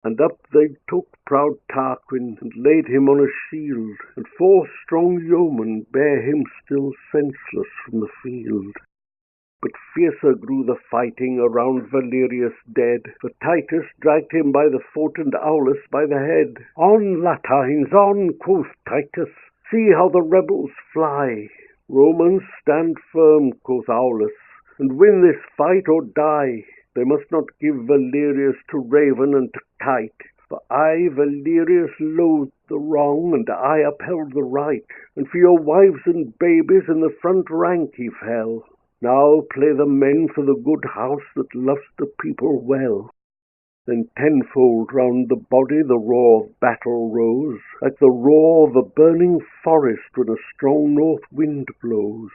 And up they took proud Tarquin, and laid him on a shield, and 4 strong yeomen bare him still senseless from the field. But fiercer grew the fighting around Valerius dead, for Titus dragged him by the foot and Aulus by the head. "On, Latines, on!" quoth Titus, "see how the rebels fly." "Romans, stand firm," quoth Aulus, "and win this fight or die. They must not give Valerius to raven and to kite. For I, Valerius, loathed the wrong, and I upheld the right, and for your wives and babies in the front rank he fell. Now play the men for the good house that loves the people well." Then tenfold round the body the roar of battle rose, like the roar of a burning forest when a strong north wind blows.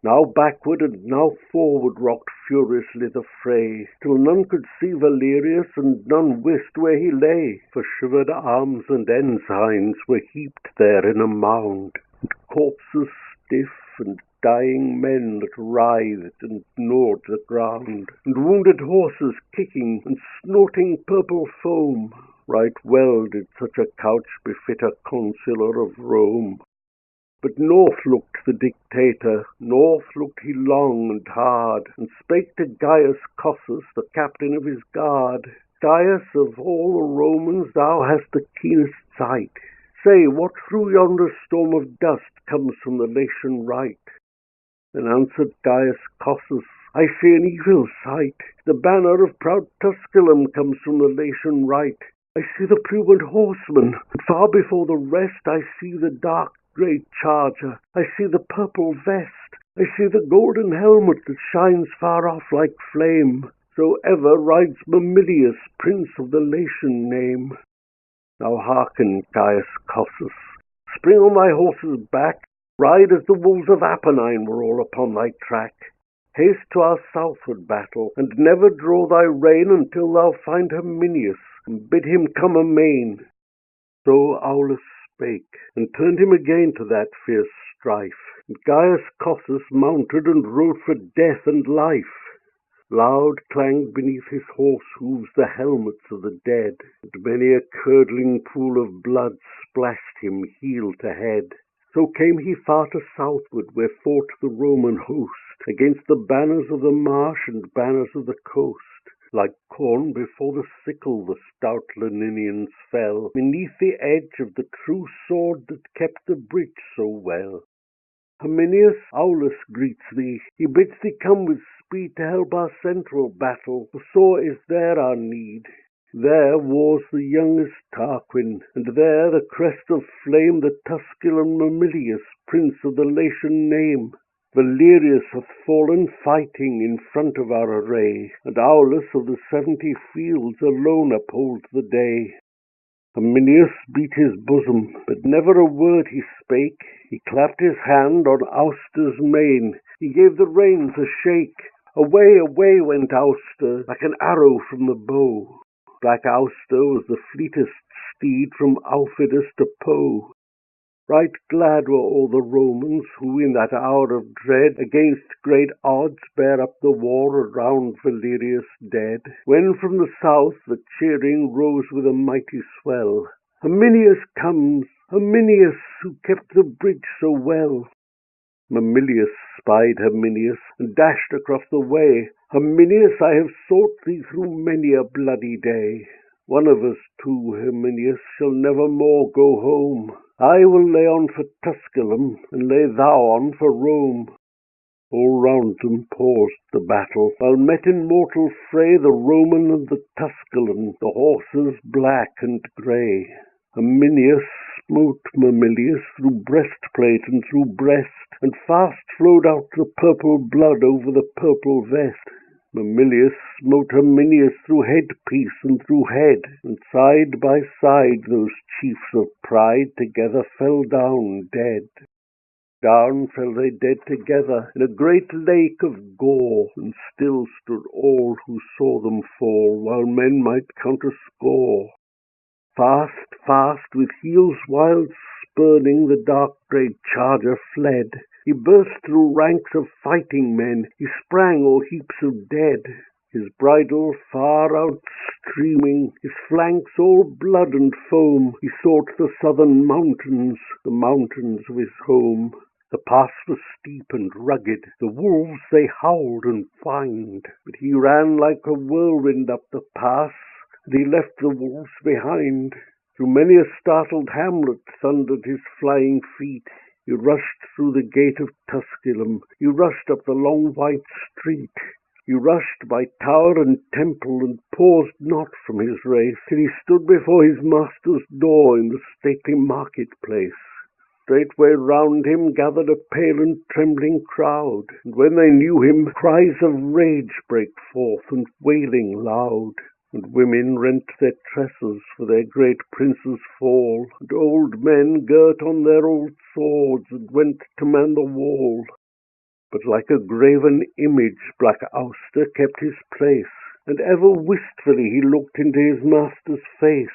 Now backward and now forward rocked furiously the fray, till none could see Valerius and none wist where he lay, for shivered arms and ensigns were heaped there in a mound, and corpses stiff, and dying men that writhed and gnawed the ground, and wounded horses kicking and snorting purple foam. Right well did such a couch befit a consular of Rome. But north looked the dictator, north looked he long and hard, and spake to Gaius Cossus, the captain of his guard. "Gaius, of all the Romans thou hast the keenest sight. Say, what through yonder storm of dust comes from the Latian right?" Then answered Gaius Cossus, "I see an evil sight. The banner of proud Tusculum comes from the Latian right. I see the prudent horseman, and far before the rest I see the dark grey charger. I see the purple vest. I see the golden helmet that shines far off like flame. So ever rides Mamilius, prince of the Latian name. Now hearken, Gaius Cossus. Spring on thy horse's back. Ride as the wolves of Apennine were all upon thy track. Haste to our southward battle, and never draw thy rein until thou find Herminius, and bid him come amain." So Aulus spake, and turned him again to that fierce strife, and Gaius Cossus mounted and rode for death and life. Loud clanged beneath his horse hoofs the helmets of the dead, and many a curdling pool of blood splashed him heel to head. So came he far to southward, where fought the Roman host, against the banners of the marsh and banners of the coast. Like corn before the sickle the stout Lemnians fell, beneath the edge of the true sword that kept the bridge so well. "Herminius, Aulus greets thee. He bids thee come with speed to help our central battle, for sore is there our need. There wars the youngest Tarquin, and there the crest of flame the Tusculan Mamilius, prince of the Latian name. Valerius hath fallen fighting in front of our array, and Aulus of the 70 fields alone upholds the day." Herminius beat his bosom, but never a word he spake. He clapped his hand on Auster's mane, he gave the reins a shake. Away, away went Auster, like an arrow from the bow. Black Auster was the fleetest steed from Aufidus to Po. Right glad were all the Romans, who in that hour of dread against great odds bare up the war around Valerius dead, when from the south the cheering rose with a mighty swell. "Herminius comes, Herminius, who kept the bridge so well." Mamilius spied Herminius, and dashed across the way. "Herminius, I have sought thee through many a bloody day. One of us two, Herminius, shall never more go home. I will lay on for Tusculum, and lay thou on for Rome." All round them paused the battle, while met in mortal fray the Roman and the Tusculan, the horses black and grey. Herminius smote Mamilius through breastplate and through breast, and fast flowed out the purple blood over the purple vest. Mamilius smote Herminius through headpiece and through head, and side by side those chiefs of pride together fell down dead. Down fell they dead together in a great lake of gore, and still stood all who saw them fall, while men might count a score. Fast, fast, with heels wild spurning, the dark grey charger fled. He burst through ranks of fighting men, he sprang o'er heaps of dead. his bridle far out streaming, his flanks all blood and foam, he sought the southern mountains, the mountains of his home. The pass was steep and rugged, the wolves they howled and whined, but he ran like a whirlwind up the pass, and he left the wolves behind. Through many a startled hamlet thundered his flying feet. He rushed through the gate of Tusculum, he rushed up the long white street. He rushed by tower and temple, and paused not from his race, till he stood before his master's door in the stately market-place. Straightway round him gathered a pale and trembling crowd, and when they knew him, cries of rage brake forth, and wailing loud. And women rent their tresses for their great prince's fall, and old men girt on their old swords, and went to man the wall. But like a graven image, black Auster kept his place, and ever wistfully he looked into his master's face.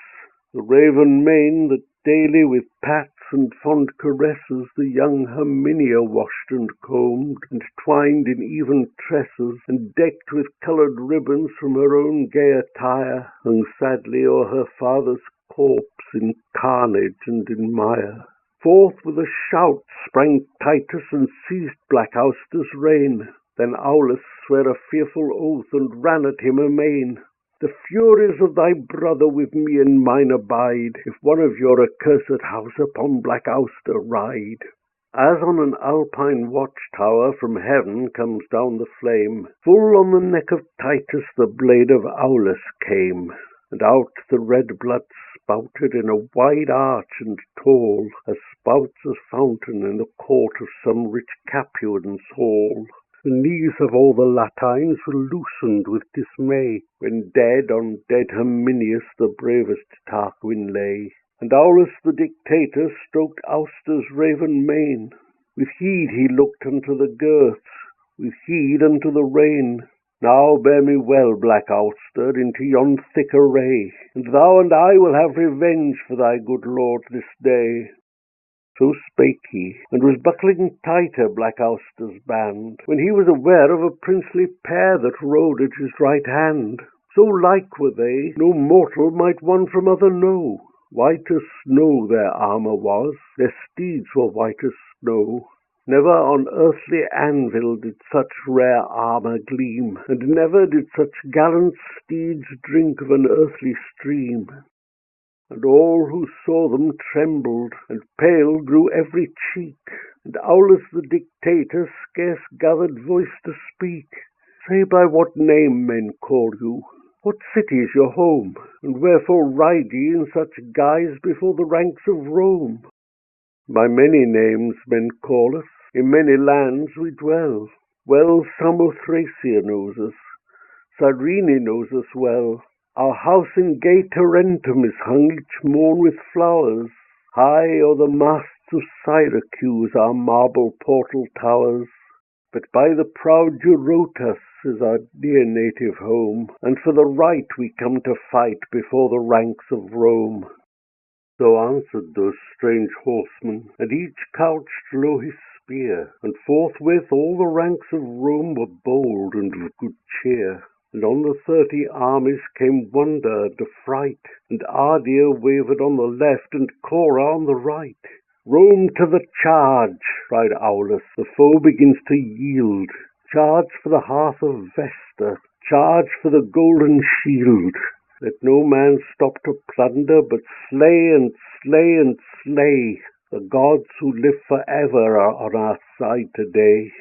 The raven mane that daily with pats and fond caresses the young Herminia washed and combed, and twined in even tresses, and decked with coloured ribbons from her own gay attire, hung sadly o'er her father's corpse in carnage and in mire. Forth with a shout sprang Titus, and seized black Auster's rein. Then Aulus sware a fearful oath, and ran at him amain. The furies of thy brother with me and mine abide, if one of your accursed house upon black Auster ride. As on an Alpine watchtower from heaven comes down the flame, full on the neck of Titus the blade of Aulus came, and out the red blood spouted in a wide arch and tall, as spouts a fountain in the court of some rich Capuan's hall. The knees of all the Latines were loosened with dismay, when dead on dead Herminius the bravest Tarquin lay. And Aulus the dictator stroked Auster's raven mane. With heed he looked unto the girths, with heed unto the rein. Now bear me well, black Auster, into yon thick array, and thou and I will have revenge for thy good lord this day. So spake he, and was buckling tighter black Auster's band, when he was aware of a princely pair that rode at his right hand. So like were they, no mortal might one from other know. White as snow their armour was, their steeds were white as snow. Never on earthly anvil did such rare armour gleam, and never did such gallant steeds drink of an earthly stream. And all who saw them trembled, and pale grew every cheek, and Aulus the dictator scarce gathered voice to speak. Say by what name men call you, what city is your home, and wherefore ride ye in such guise before the ranks of Rome? By many names men call us, in many lands we dwell. Well Samothracia knows us, Cyrene knows us well. Our house in gay Tarentum is hung each morn with flowers. High o'er the masts of Syracuse our marble portal towers. But by the proud Eurotas is our dear native home, and for the right we come to fight before the ranks of Rome. So answered those strange horsemen, and each couched low his spear, and forthwith all the ranks of Rome were bold and of good cheer. And on the 30 armies came wonder and affright, and Ardea wavered on the left, and Cora on the right. Rome to the charge, cried Aulus, the foe begins to yield. Charge for the hearth of Vesta, charge for the golden shield. Let no man stop to plunder, but slay and slay and slay. The gods who live forever are on our side today.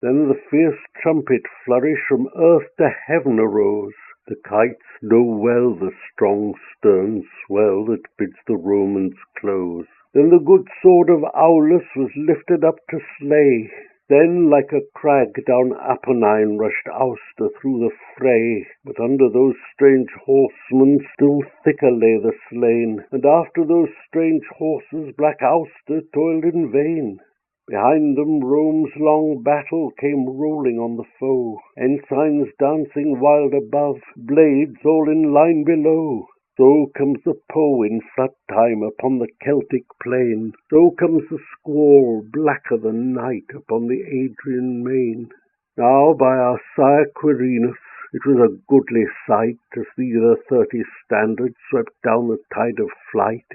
Then the fierce trumpet flourish from earth to heaven arose. The kites know well the strong stern swell that bids the Romans close. Then the good sword of Aulus was lifted up to slay. Then like a crag down Apennine rushed Auster through the fray. But under those strange horsemen still thicker lay the slain, and after those strange horses black Auster toiled in vain. Behind them Rome's long battle came rolling on the foe, ensigns dancing wild above, blades all in line below. So comes the Po in flood time upon the Celtic plain, so comes the squall blacker than night upon the Adrian main. Now by our sire Quirinus, It was a goodly sight, as the 30 standards swept down the tide of flight.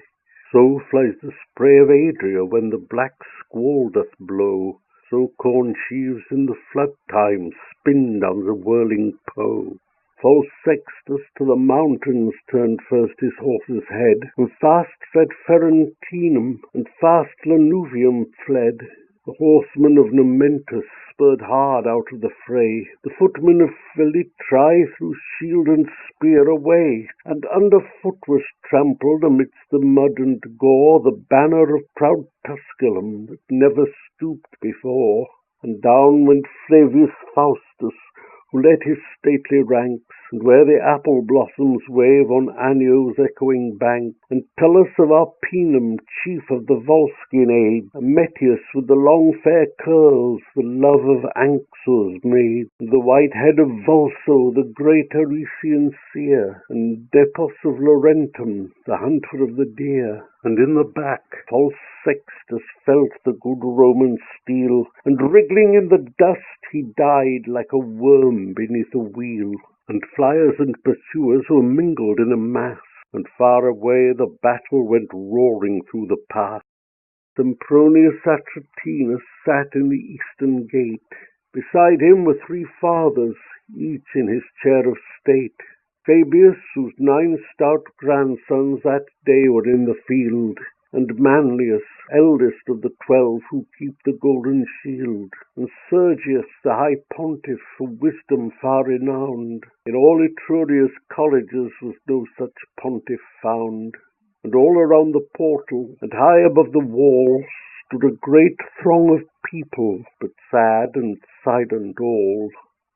So flies the spray of Adria when the black squall doth blow, so corn sheaves in the flood time spin down the whirling Po. False Sextus to the mountains turned first his horse's head, and fast fled Ferentinum, and fast Lanuvium fled. The horsemen of Nomentus spurred hard out of the fray, the footmen of Philitrae threw shield and spear away, and underfoot was trampled amidst the mud and gore the banner of proud Tusculum that never stooped before. And down went Flavius Faustus, who led his stately ranks, and where the apple blossoms wave on Anio's echoing bank, and Tullus of Arpinum, chief of the Volscian age, Ametius with the long fair curls, the love of Anxur's maid, and the white head of Vulso, the great Arician seer, and Depos of Laurentum, the hunter of the deer. And in the back false Sextus felt the good Roman steel, and wriggling in the dust he died like a worm beneath a wheel. And flyers and pursuers were mingled in a mass, and far away the battle went roaring through the pass. Sempronius Atratinus sat in the eastern gate. Beside him were 3 fathers, each in his chair of state. Fabius, whose 9 stout grandsons that day were in the field, and Manlius, eldest of the 12 who keep the golden shield, and Sergius, the high pontiff, for wisdom far renowned. In all Etruria's colleges was no such pontiff found. And all around the portal, and high above the walls, stood a great throng of people, but sad and silent all.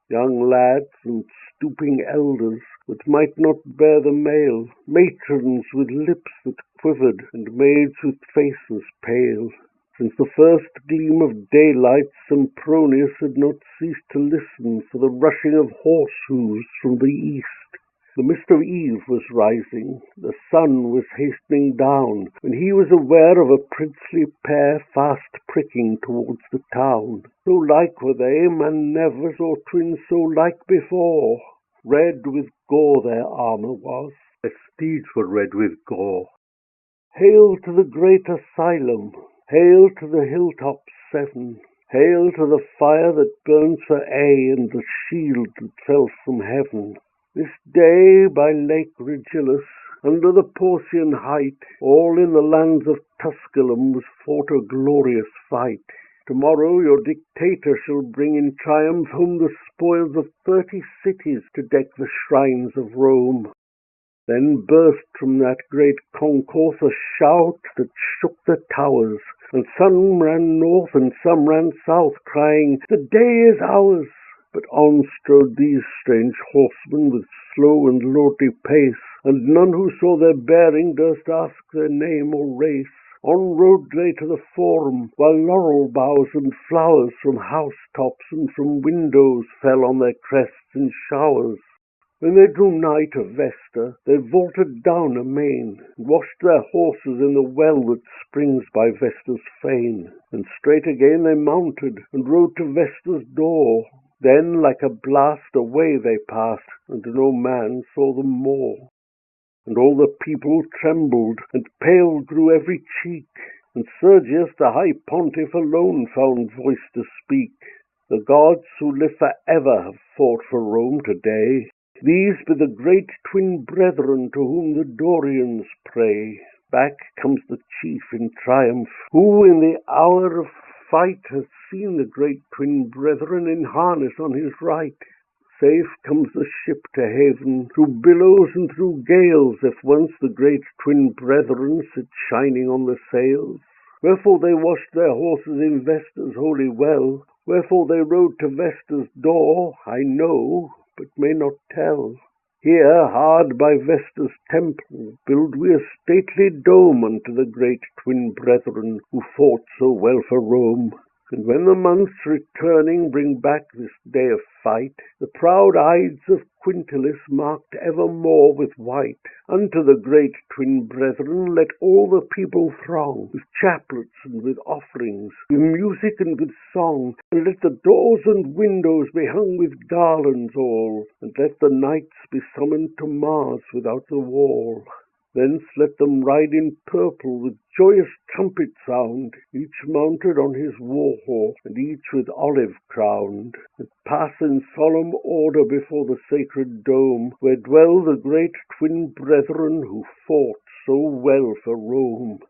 Young lads and stooping elders that might not bear the mail, matrons with lips that quivered, and maids with faces pale. Since the first gleam of daylight, Sempronius had not ceased to listen for the rushing of horse hoofs from the east. The mist of eve was rising, the sun was hastening down, when he was aware of a princely pair fast pricking towards the town. So like were they, man never saw twins so like before. Red with gore their armour was, their steeds were red with gore. Hail to the great asylum, hail to the hilltops 7, hail to the fire that burns for aye, and the shield that fell from heaven. This day by Lake Regillus, under the Porcian height, all in the lands of Tusculum was fought a glorious fight. Tomorrow your dictator shall bring in triumph home the spoils of 30 cities to deck the shrines of Rome. Then burst from that great concourse a shout that shook the towers, and some ran north and some ran south, crying, "The day is ours!" But on strode these strange horsemen with slow and lordly pace, and none who saw their bearing durst ask their name or race. On rode they to the forum, while laurel boughs and flowers from housetops and from windows fell on their crests in showers. When they drew nigh to Vesta, they vaulted down amain, and washed their horses in the well that springs by Vesta's fane. And straight again they mounted, and rode to Vesta's door. Then like a blast away they passed, and no man saw them more. And all the people trembled, and pale grew every cheek, and Sergius the high pontiff alone found voice to speak. The gods who live for ever have fought for Rome today. These be the great twin brethren to whom the Dorians pray. Back comes the chief in triumph, who in the hour of fight has seen the great twin brethren in harness on his right. Safe comes the ship to haven, through billows and through gales, if once the great twin brethren sit shining on the sails. Wherefore they washed their horses in Vesta's holy well, wherefore they rode to Vesta's door, I know, but may not tell. Here, hard by Vesta's temple, build we a stately dome unto the great twin brethren who fought so well for Rome. And when the months returning bring back this day of fight, the proud Ides of Quintilis marked evermore with white, unto the great twin brethren let all the people throng, with chaplets and with offerings, with music and with song, and let the doors and windows be hung with garlands all, and let the knights be summoned to Mars without the wall. Thence let them ride in purple with joyous trumpet sound, each mounted on his war horse, and each with olive crowned, and pass in solemn order before the sacred dome, where dwell the great twin brethren who fought so well for Rome.